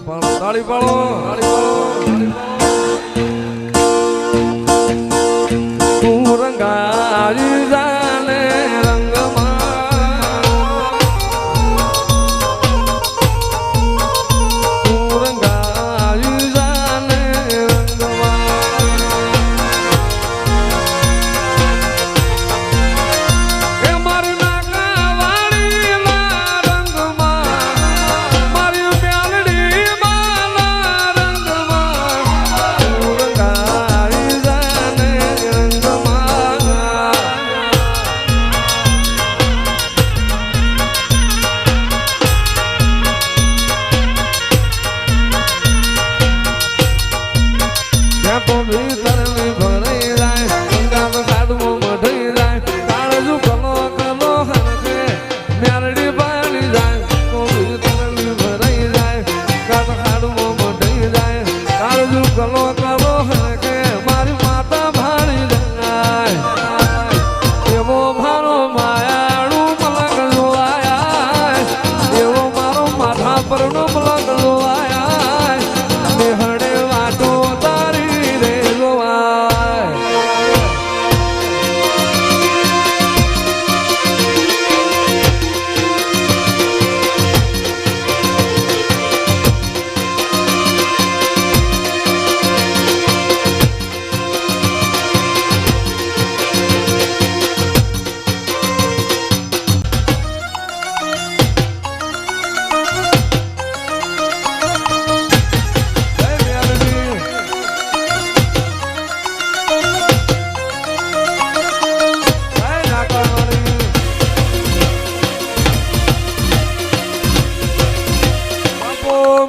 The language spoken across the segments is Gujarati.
તાળી પાડો તું રંગારી જાને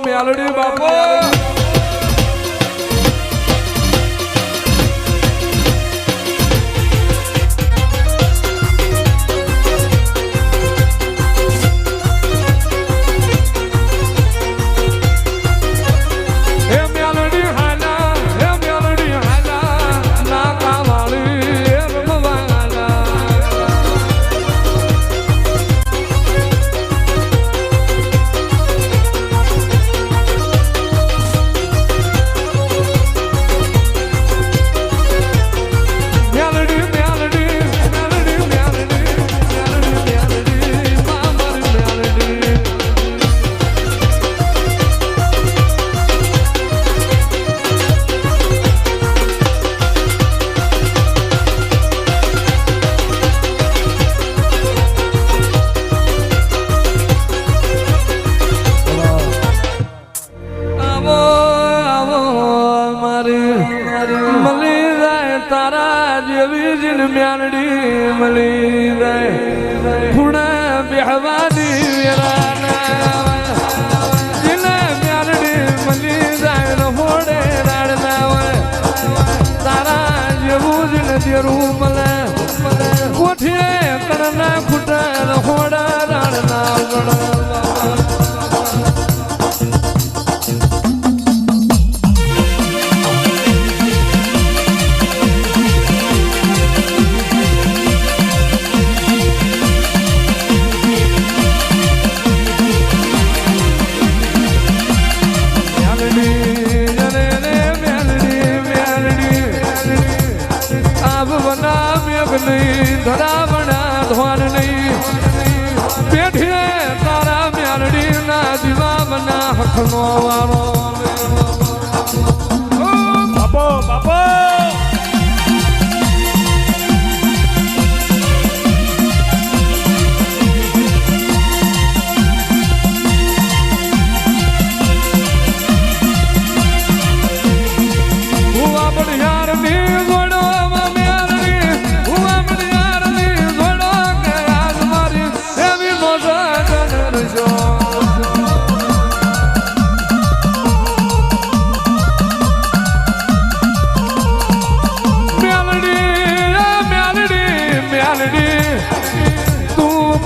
મેલડી બાપો म्यालड़ी मली खुणा बेहवादी जिने म्यालड़ी मली होड़े राड़ना तारा जेवूं न तेरू मले कोठिए करना खुटा होड़ा राड़ना धरा बना धोन नहीं पेठिए तारा म्यालड़ी ना जीवा बना हखनो वारो बापो बापो हुआ बढ़िया रे गोड़ो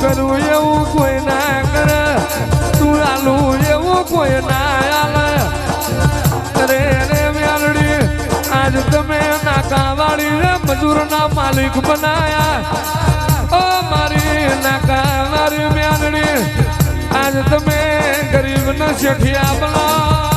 करू એવું કોઈ ના કરે તું આલું એવું કોઈ ના આલે અરે રે म्यालड़ी आज તમે નાકાવાળી રે મજૂરના માલિક બનાયા ઓ મારી નાકાવાળી म्यालड़ी आज તમે ગરીબના શેઠિયા બનાયા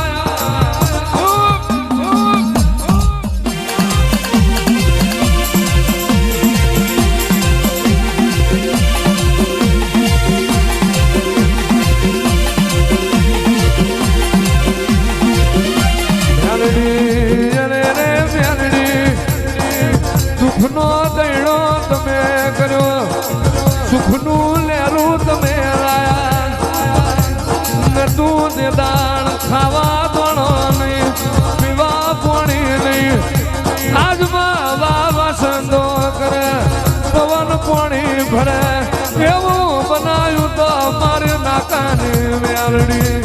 ખાવા દોણો નહીં પીવા પાણી નહીં આજમાં વાવા સંદો કરે પવન પાણી ભરે એવું બનાવ્યું તો મારી નાકાની મેલડી